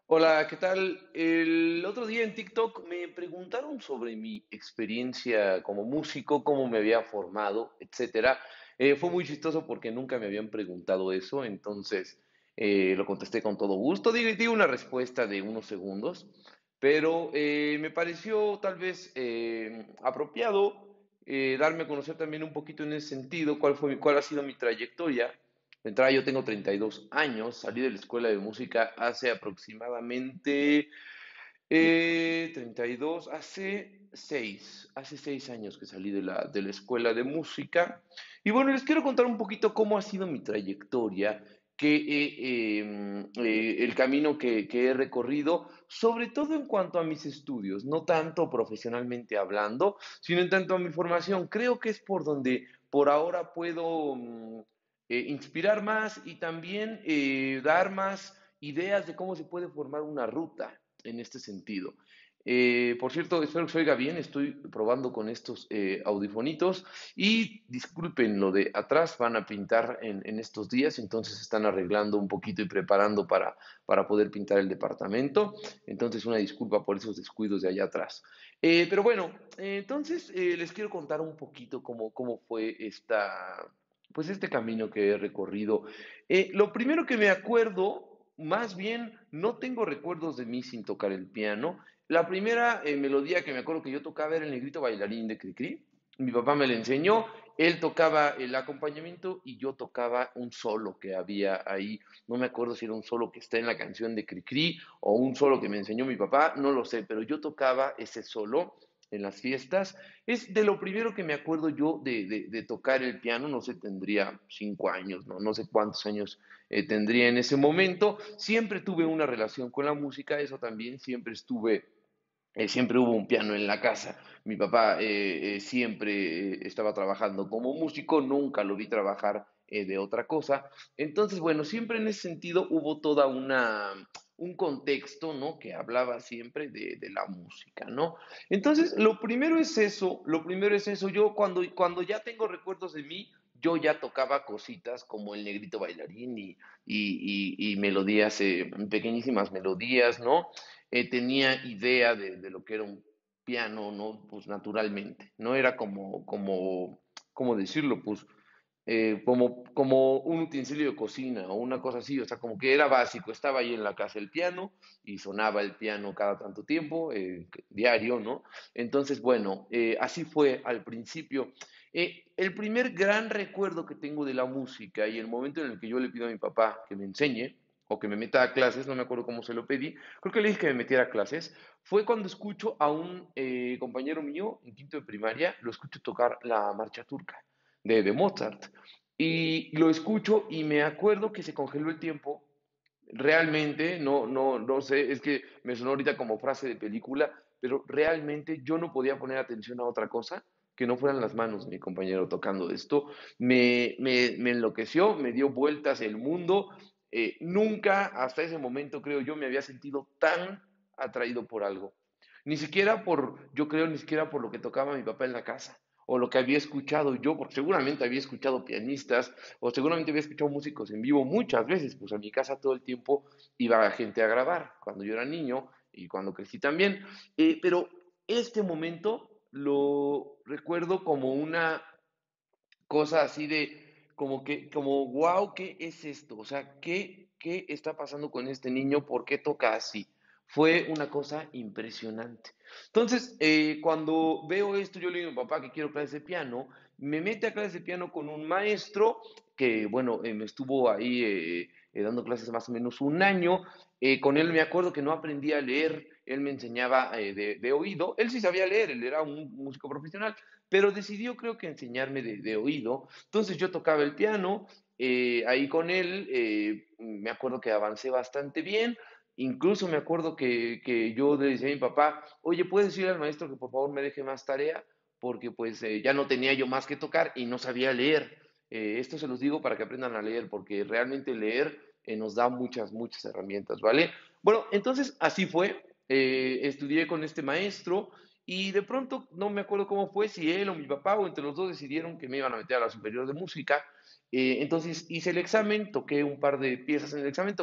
Hola, ¿qué tal? El otro día en TikTok me preguntaron sobre mi experiencia como músico, cómo me había formado, etcétera. Fue muy chistoso porque nunca me habían preguntado eso, entonces lo contesté con todo gusto. Di una respuesta de unos segundos, pero me pareció tal vez apropiado darme a conocer también un poquito en ese sentido, cuál ha sido mi trayectoria. De entrada, yo tengo 32 años, salí de la escuela de música hace aproximadamente 32, hace 6 años que salí de la escuela de música. Y bueno, les quiero contar un poquito cómo ha sido mi trayectoria, el camino que he recorrido, sobre todo en cuanto a mis estudios, no tanto profesionalmente hablando, sino en tanto a mi formación. Creo que es por donde por ahora puedo inspirar más y también dar más ideas de cómo se puede formar una ruta en este sentido. Por cierto, espero que se oiga bien, estoy probando con estos audifonitos y disculpen lo de atrás, van a pintar en estos días, entonces están arreglando un poquito y preparando para poder pintar el departamento, entonces una disculpa por esos descuidos de allá atrás. Pero bueno, entonces les quiero contar un poquito cómo fue pues este camino que he recorrido. Lo primero que me acuerdo, más bien, no tengo recuerdos de mí sin tocar el piano. La primera melodía que me acuerdo que yo tocaba era el Negrito Bailarín de Cricri. Mi papá me la enseñó, él tocaba el acompañamiento y yo tocaba un solo que había ahí. No me acuerdo si era un solo que está en la canción de Cricri o un solo que me enseñó mi papá, no lo sé, pero yo tocaba ese solo en las fiestas. Es de lo primero que me acuerdo yo de tocar el piano, no sé, tendría 5 años, no sé cuántos años tendría en ese momento. Siempre tuve una relación con la música, eso también, siempre hubo un piano en la casa. Mi papá siempre estaba trabajando como músico, nunca lo vi trabajar de otra cosa. Entonces, bueno, siempre en ese sentido hubo un contexto, ¿no? Que hablaba siempre de la música, ¿no? Entonces, lo primero es eso. Yo cuando ya tengo recuerdos de mí, yo ya tocaba cositas como el Negrito Bailarín y melodías, pequeñísimas melodías, ¿no? Tenía idea de lo que era un piano, ¿no? Pues naturalmente, no era ¿cómo decirlo? Pues como un utensilio de cocina o una cosa así, o sea, como que era básico, estaba ahí en la casa el piano y sonaba el piano cada tanto tiempo, diario, ¿no? Entonces, bueno, así fue al principio. El primer gran recuerdo que tengo de la música y el momento en el que yo le pido a mi papá que me enseñe, o que me meta a clases, no me acuerdo cómo se lo pedí, creo que le dije que me metiera a clases, fue cuando escucho a un compañero mío en quinto de primaria, lo escucho tocar la marcha turca de Mozart. Y lo escucho y me acuerdo que se congeló el tiempo. Realmente, no sé, es que me sonó ahorita como frase de película, pero realmente yo no podía poner atención a otra cosa que no fueran las manos de mi compañero tocando esto. Me enloqueció, me dio vueltas el mundo. Nunca hasta ese momento, creo yo, me había sentido tan atraído por algo. Yo creo, ni siquiera por lo que tocaba mi papá en la casa o lo que había escuchado yo, porque seguramente había escuchado pianistas o seguramente había escuchado músicos en vivo muchas veces, pues a mi casa todo el tiempo iba gente a grabar, cuando yo era niño y cuando crecí también. Pero este momento lo recuerdo como una cosa así como, wow, ¿qué es esto? O sea, ¿qué está pasando con este niño? ¿Por qué toca así? Fue una cosa impresionante. Entonces, cuando veo esto, yo le digo a mi papá que quiero clases de piano, me mete a clases de piano con un maestro que, bueno, me estuvo ahí dando clases más o menos un año. Con él me acuerdo que no aprendí a leer, él me enseñaba de oído, él sí sabía leer, él era un músico profesional, pero decidió creo que enseñarme de oído. Entonces yo tocaba el piano ahí con él, me acuerdo que avancé bastante bien, incluso me acuerdo que yo le decía a mi papá, oye, ¿puedes decirle al maestro que por favor me deje más tarea? Porque pues ya no tenía yo más que tocar y no sabía leer. Esto se los digo para que aprendan a leer, porque realmente leer nos da muchas herramientas, ¿vale? Bueno, entonces así fue. Estudié con este maestro y de pronto, no me acuerdo cómo fue, si él o mi papá o entre los dos decidieron que me iban a meter a la superior de música. Entonces hice el examen, toqué un par de piezas en el examen,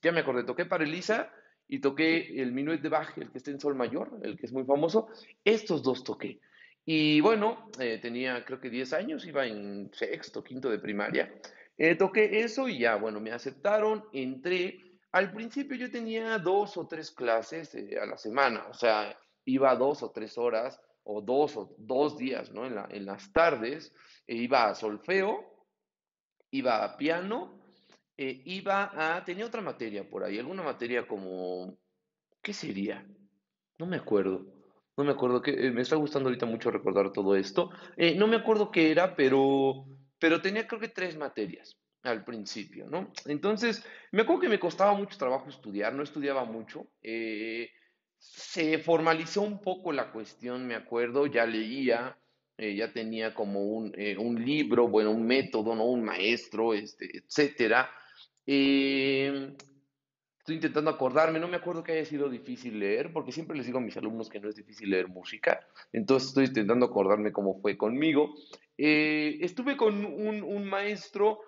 ya me acordé, toqué para Elisa y toqué el Minuet de Bach, el que está en sol mayor, el que es muy famoso. Estos dos toqué. Y bueno, tenía creo que 10 años, iba en sexto, quinto de primaria. Toqué eso y ya, bueno, me aceptaron, entré. Al principio yo tenía 2 o 3 clases a la semana, o sea, iba 2 o 3 horas o 2 días, ¿no? En las tardes, iba a solfeo, iba a piano, tenía otra materia por ahí, alguna materia como, ¿qué sería? No me acuerdo. No me acuerdo que me está gustando ahorita mucho recordar todo esto. No me acuerdo qué era, pero tenía creo que 3 materias al principio, ¿no? Entonces, me acuerdo que me costaba mucho trabajo estudiar, no estudiaba mucho. Se formalizó un poco la cuestión, me acuerdo, ya leía, ya tenía como un libro, bueno, un método, ¿no? Un maestro, etcétera. Eh, Estoy intentando acordarme, no me acuerdo que haya sido difícil leer, porque siempre les digo a mis alumnos que no es difícil leer música, entonces estoy intentando acordarme cómo fue conmigo. Estuve con un maestro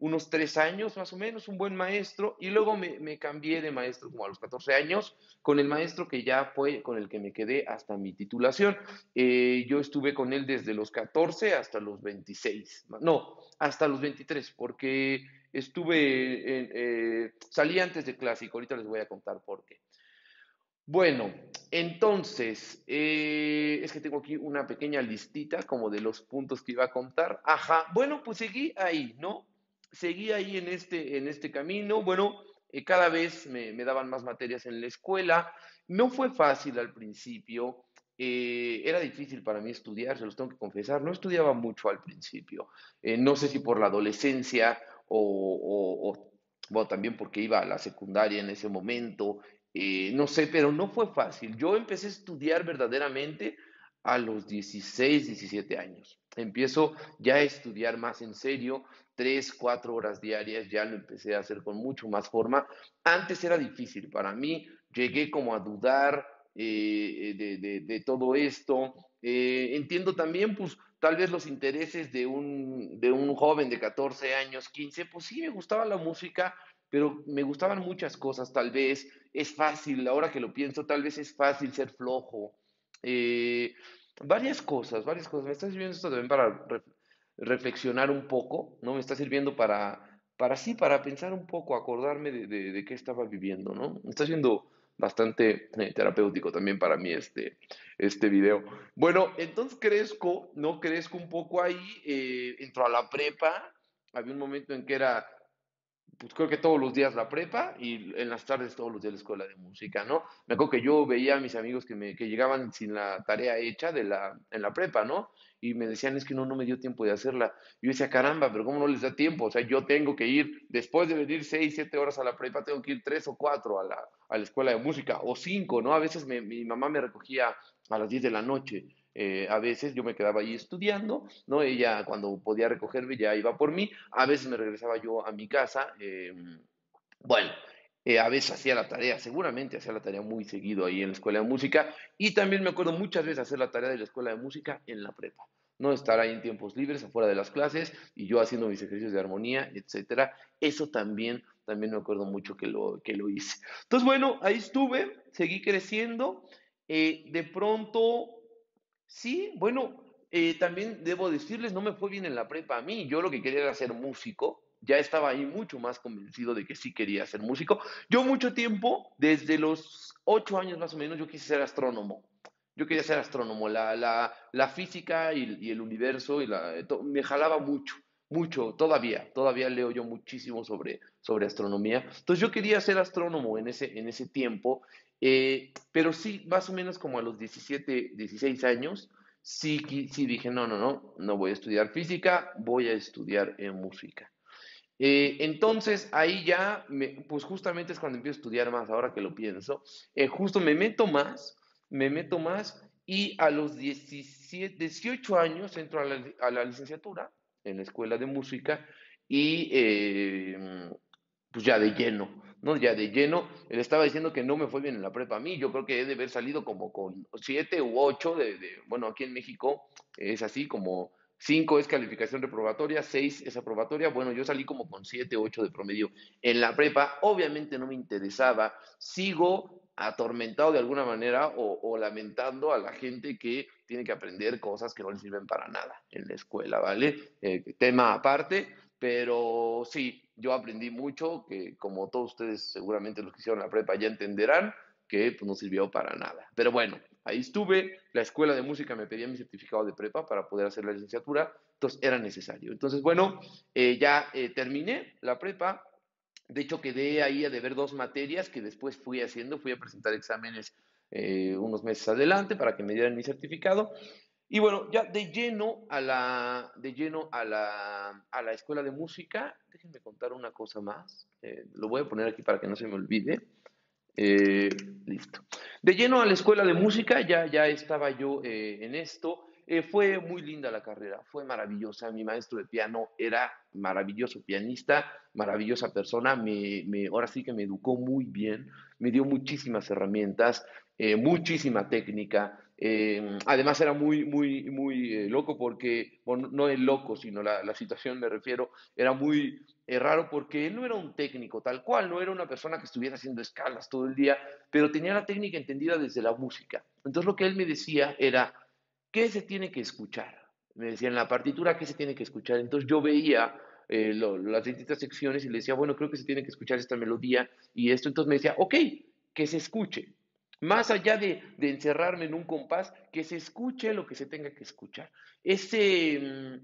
unos 3 años más o menos, un buen maestro, y luego me cambié de maestro como a los 14 años, con el maestro que ya fue con el que me quedé hasta mi titulación. Yo estuve con él desde los 14 hasta los 26, no, hasta los 23, porque salí antes de clásico, ahorita les voy a contar por qué. Bueno, entonces, es que tengo aquí una pequeña listita como de los puntos que iba a contar. Ajá, bueno, pues seguí ahí, ¿no? Seguí ahí en este camino. Bueno, cada vez me daban más materias en la escuela. No fue fácil al principio. Era difícil para mí estudiar, se los tengo que confesar. No estudiaba mucho al principio. No sé si por la adolescencia bueno, también porque iba a la secundaria en ese momento, no sé, pero no fue fácil. Yo empecé a estudiar verdaderamente a los 16, 17 años. Empiezo ya a estudiar más en serio, 3, 4 horas diarias, ya lo empecé a hacer con mucho más forma. Antes era difícil para mí, llegué como a dudar de todo esto. Entiendo también, pues, tal vez los intereses de un joven de 14 años, 15, pues sí, me gustaba la música, pero me gustaban muchas cosas, tal vez es fácil, ahora que lo pienso, tal vez es fácil ser flojo. Eh, varias cosas. Me está sirviendo esto también para reflexionar un poco, ¿no? Me está sirviendo para pensar un poco, acordarme de qué estaba viviendo, ¿no? Me está siendo bastante terapéutico también para mí este video. Bueno, entonces crezco, ¿no? Crezco un poco ahí, entro a la prepa, había un momento en que era pues creo que todos los días la prepa y en las tardes todos los días la escuela de música, ¿no? Me acuerdo que yo veía a mis amigos que llegaban sin la tarea hecha en la prepa, ¿no? Y me decían, es que no me dio tiempo de hacerla. Yo decía, caramba, pero ¿cómo no les da tiempo? O sea, yo tengo que ir, después de venir 6, 7 horas a la prepa, tengo que ir 3 o 4 a la escuela de música, o 5, ¿no? A veces mi mamá me recogía a las 10 de la noche. A veces yo me quedaba ahí estudiando, ¿no? Ella cuando podía recogerme ya iba por mí, a veces me regresaba yo a mi casa, bueno, a veces hacía la tarea, seguramente hacía la tarea muy seguido ahí en la escuela de música y también me acuerdo muchas veces hacer la tarea de la escuela de música en la prepa, no estar ahí en tiempos libres afuera de las clases y yo haciendo mis ejercicios de armonía, etcétera. Eso también me acuerdo mucho que lo hice. Entonces, bueno, ahí estuve, seguí creciendo, de pronto sí, bueno, también debo decirles, no me fue bien en la prepa a mí. Yo lo que quería era ser músico. Ya estaba ahí mucho más convencido de que sí quería ser músico. Yo mucho tiempo, desde los 8 años más o menos, yo quise ser astrónomo. Yo quería ser astrónomo. La física y el universo me jalaba mucho, mucho. Todavía leo yo muchísimo sobre astronomía. Entonces yo quería ser astrónomo en ese tiempo. Pero sí, más o menos como a los 17, 16 años, sí, sí dije, no voy a estudiar física, voy a estudiar música. Entonces ahí ya, pues justamente es cuando empiezo a estudiar más, ahora que lo pienso, justo me meto más y a los 17, 18 años entro a la licenciatura en la escuela de música y pues ya de lleno, ¿no? Ya de lleno. Él estaba diciendo que no me fue bien en la prepa a mí. Yo creo que he de haber salido como con 7 u 8 bueno, aquí en México es así como 5 es calificación reprobatoria, 6 es aprobatoria. Bueno, yo salí como con 7, 8 de promedio en la prepa. Obviamente no me interesaba. Sigo atormentado de alguna manera o lamentando a la gente que tiene que aprender cosas que no le sirven para nada en la escuela, ¿vale? Tema aparte, pero sí, yo aprendí mucho, que como todos ustedes seguramente los que hicieron la prepa ya entenderán, que pues, no sirvió para nada. Pero bueno, ahí estuve, la escuela de música me pedía mi certificado de prepa para poder hacer la licenciatura, entonces era necesario. Entonces, bueno, ya terminé la prepa, de hecho quedé ahí a deber 2 materias que después fui haciendo, fui a presentar exámenes unos meses adelante para que me dieran mi certificado. Y bueno, ya a la escuela de música, déjenme contar una cosa más, lo voy a poner aquí para que no se me olvide. Eh, Listo. De lleno a la escuela de música, ya estaba yo en esto. Fue muy linda la carrera, fue maravillosa. Mi maestro de piano era maravilloso pianista, maravillosa persona. Ahora sí que me educó muy bien, me dio muchísimas herramientas, muchísima técnica. Además era muy loco porque, bueno, no el loco, sino la situación me refiero, era muy raro porque él no era un técnico tal cual, no era una persona que estuviera haciendo escalas todo el día, pero tenía la técnica entendida desde la música. Entonces lo que él me decía era, ¿qué se tiene que escuchar? Me decía en la partitura, ¿qué se tiene que escuchar? Entonces yo veía las distintas secciones y le decía, bueno, creo que se tiene que escuchar esta melodía y esto. Entonces me decía, ok, que se escuche. Más allá de encerrarme en un compás, que se escuche lo que se tenga que escuchar. Ese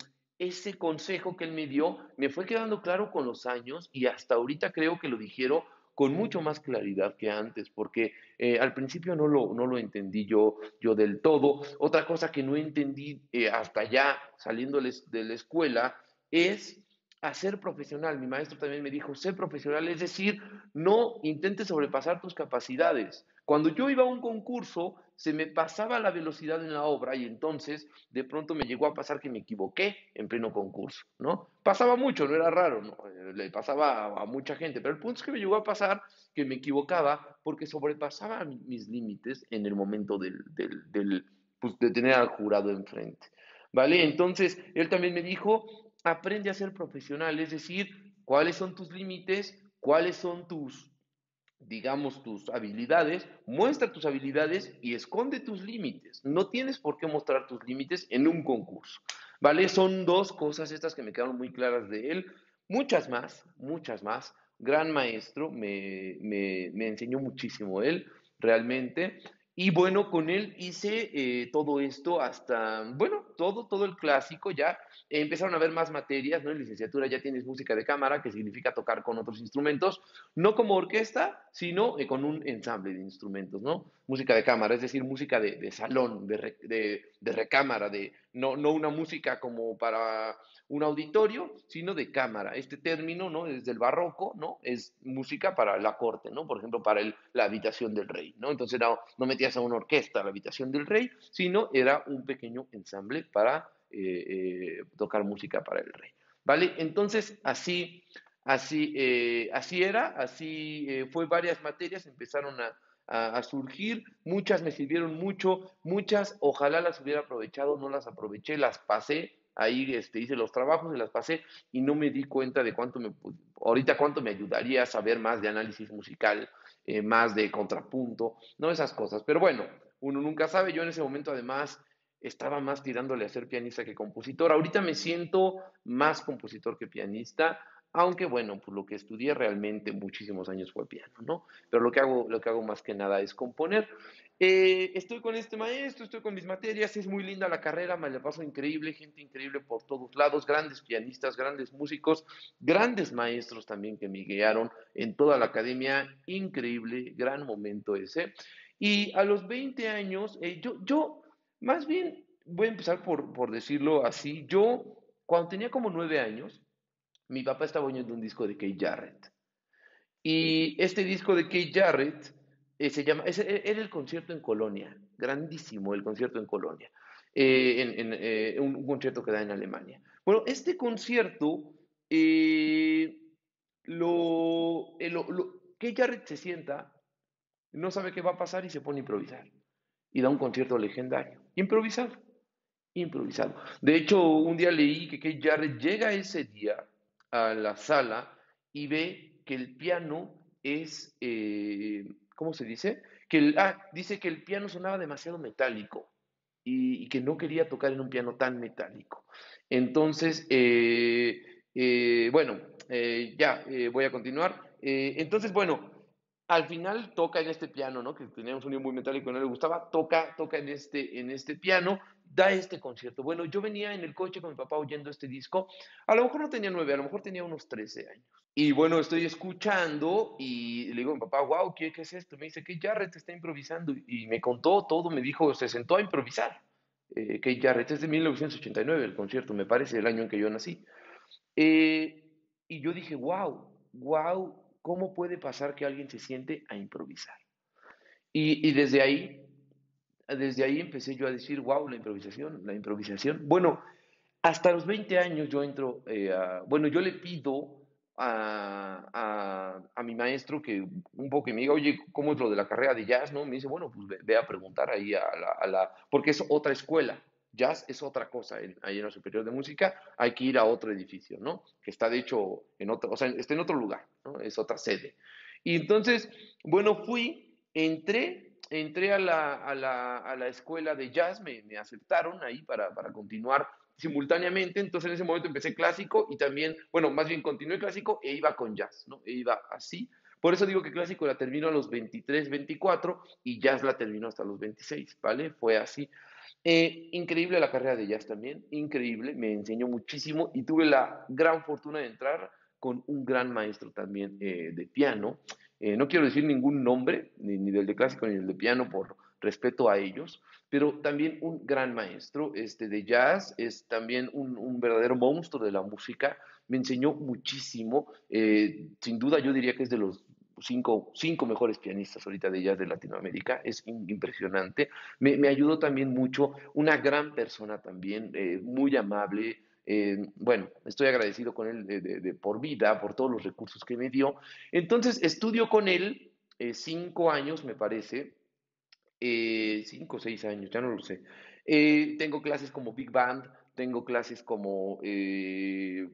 consejo que él me dio me fue quedando claro con los años y hasta ahorita creo que lo dijeron con mucho más claridad que antes, porque al principio no lo entendí yo del todo. Otra cosa que no entendí hasta ya saliendo de la escuela es hacer profesional. Mi maestro también me dijo, sé profesional, es decir, no intentes sobrepasar tus capacidades. Cuando yo iba a un concurso, se me pasaba la velocidad en la obra y entonces de pronto me llegó a pasar que me equivoqué en pleno concurso, ¿no? Pasaba mucho, no era raro, ¿no? Le pasaba a mucha gente, pero el punto es que me llegó a pasar que me equivocaba porque sobrepasaba mis límites en el momento pues, de tener al jurado enfrente, ¿vale? Entonces, él también me dijo, aprende a ser profesional, es decir, cuáles son tus límites, cuáles son digamos, tus habilidades, muestra tus habilidades y esconde tus límites. No tienes por qué mostrar tus límites en un concurso, ¿vale? Son 2 cosas estas que me quedaron muy claras de él. Muchas más, muchas más. Gran maestro, me enseñó muchísimo él, realmente. Y bueno, con él hice todo esto hasta, bueno, todo el clásico ya. Empezaron a haber más materias, ¿no? En licenciatura ya tienes música de cámara, que significa tocar con otros instrumentos, no como orquesta, sino con un ensamble de instrumentos, ¿no? Música de cámara, es decir, música de salón, de recámara, no una música como para un auditorio, sino de cámara. Este término, ¿no? Desde el barroco, ¿no? Es música para la corte, ¿no? Por ejemplo, para la habitación del rey, ¿no? Entonces no metías a una orquesta a la habitación del rey, sino era un pequeño ensamble para tocar música para el rey, ¿vale? Entonces, así era, así fue varias materias, empezaron a surgir, muchas me sirvieron mucho, muchas ojalá las hubiera aprovechado, no las aproveché, las pasé, ahí hice los trabajos y las pasé y no me di cuenta de ahorita cuánto me ayudaría a saber más de análisis musical, más de contrapunto, no esas cosas, pero bueno, uno nunca sabe, yo en ese momento además estaba más tirándole a ser pianista que compositor, ahorita me siento más compositor que pianista, aunque bueno, pues lo que estudié realmente muchísimos años fue piano, ¿no? Pero lo que hago más que nada es componer. Estoy con este maestro, estoy con mis materias, es muy linda la carrera, me la paso increíble, gente increíble por todos lados, grandes pianistas, grandes músicos, grandes maestros también que me guiaron en toda la academia, increíble, gran momento ese. Y a los 20 años, yo más bien voy a empezar por decirlo así, yo cuando tenía como 9 años, mi papá estaba oyendo un disco de Keith Jarrett. Y este disco de Keith Jarrett era el concierto en Colonia, grandísimo el concierto en Colonia, un concierto que da en Alemania. Bueno, este concierto, eh, Keith Jarrett se sienta, no sabe qué va a pasar y se pone a improvisar. Y da un concierto legendario, improvisado. improvisado. De hecho, un día leí que Keith Jarrett llega ese día a la sala y ve que el piano es, ¿cómo se dice? Dice que el piano sonaba demasiado metálico y que no quería tocar en un piano tan metálico. Entonces, bueno, voy a continuar. Entonces, bueno, al final toca en este piano, ¿no? Que tenía un sonido muy metálico y no le gustaba, toca en este piano, da este concierto. Bueno, yo venía en el coche con mi papá oyendo este disco, a lo mejor no tenía 9, a lo mejor tenía unos 13 años. Y bueno, estoy escuchando y le digo a mi papá, wow, ¿qué es esto? Me dice que Jarrett está improvisando y me contó todo, me dijo, se sentó a improvisar. Keith Jarrett es de 1989, el concierto, me parece, el año en que yo nací. Eh, y yo dije, wow, ¿cómo puede pasar que alguien se siente a improvisar? Y desde ahí empecé yo a decir, wow, la improvisación. Bueno, hasta los 20 años yo entro, bueno, yo le pido a mi maestro que un poco que me diga, oye, ¿cómo es lo de la carrera de jazz? ¿No? Me dice, bueno, pues ve a preguntar ahí porque es otra escuela. Jazz es otra cosa, ahí en la Superior de Música hay que ir a otro edificio, ¿no? Que está de hecho en otro, o sea, está en otro lugar, ¿no? Es otra sede. Y entonces, bueno, entré a la escuela de jazz, me aceptaron ahí para continuar simultáneamente, entonces en ese momento empecé clásico y también, bueno, más bien continué clásico e iba con jazz, ¿no? E iba así. Por eso digo que clásico la termino a los 23, 24 y jazz la termino hasta los 26, ¿vale? Fue así. Increíble la carrera de jazz también, increíble, me enseñó muchísimo y tuve la gran fortuna de entrar con un gran maestro también de piano. No quiero decir ningún nombre, ni del de clásico ni del de piano, por respeto a ellos, pero también un gran maestro de jazz, es también un verdadero monstruo de la música, me enseñó muchísimo, sin duda yo diría que es de los cinco mejores pianistas ahorita de jazz de Latinoamérica, es impresionante. Me ayudó también mucho, una gran persona también, muy amable. Bueno, estoy agradecido con él por vida, por todos los recursos que me dio. Entonces, estudio con él 5 años, me parece, 5 o 6 años, ya no lo sé. Tengo clases como Big Band, tengo clases como que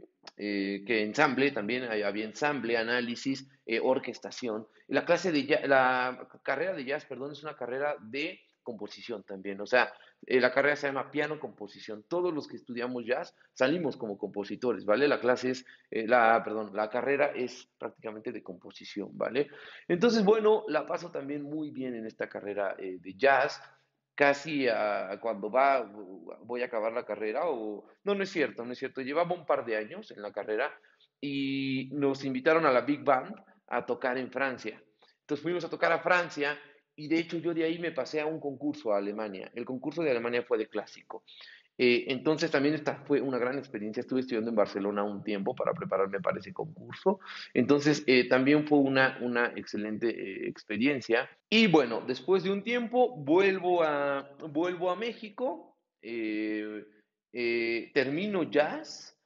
ensamble, también había ensamble, análisis, orquestación. La carrera de jazz, perdón, es una carrera de composición también. O sea, la carrera se llama piano composición. Todos los que estudiamos jazz salimos como compositores, ¿vale? La carrera es prácticamente de composición, ¿vale? Entonces, bueno, la paso también muy bien en esta carrera de jazz. Casi cuando voy a acabar la carrera, o no, no es cierto, no es cierto. Llevaba un par de años en la carrera y nos invitaron a la Big Band a tocar en Francia. Entonces fuimos a tocar a Francia y de hecho yo de ahí me pasé a un concurso a Alemania. El concurso de Alemania fue de clásico. Entonces también esta fue una gran experiencia. Estuve estudiando en Barcelona un tiempo para prepararme para ese concurso. Entonces también fue una excelente experiencia. Y bueno, después de un tiempo vuelvo a México, termino jazz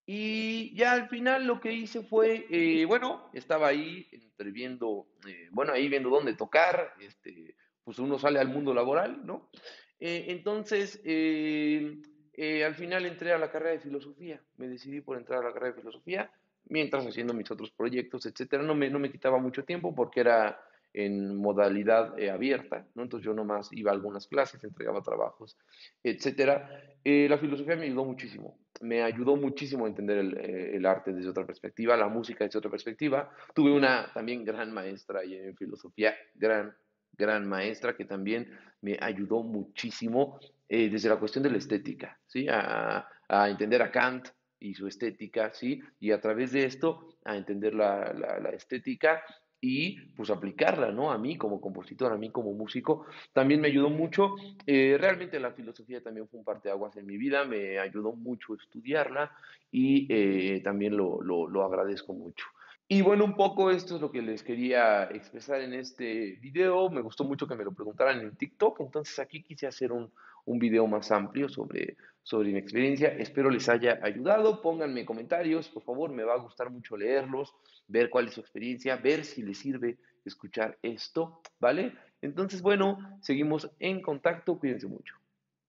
y ya al final lo que hice fue, bueno, estaba ahí bueno, ahí viendo dónde tocar, pues uno sale al mundo laboral, ¿no? Entonces, al final entré a la carrera de filosofía, me decidí por entrar a la carrera de filosofía, mientras haciendo mis otros proyectos, etcétera. No me quitaba mucho tiempo porque era en modalidad abierta, ¿no? Entonces yo nomás iba a algunas clases, entregaba trabajos, etcétera. La filosofía me ayudó muchísimo a entender el arte desde otra perspectiva, la música desde otra perspectiva. Tuve una también gran maestra ahí en filosofía, gran maestra que también me ayudó muchísimo desde la cuestión de la estética, ¿sí? A entender a Kant y su estética, ¿sí? Y a través de esto a entender la estética y pues aplicarla, ¿no? A mí como compositor, a mí como músico, también me ayudó mucho. Realmente la filosofía también fue un parteaguas en mi vida, me ayudó mucho estudiarla y también lo agradezco mucho. Y bueno, un poco esto es lo que les quería expresar en este video. Me gustó mucho que me lo preguntaran en TikTok, entonces aquí quise hacer un video más amplio sobre mi experiencia. Espero les haya ayudado. Pónganme comentarios, por favor, me va a gustar mucho leerlos, ver cuál es su experiencia, ver si les sirve escuchar esto, ¿vale? Entonces, bueno, seguimos en contacto. Cuídense mucho.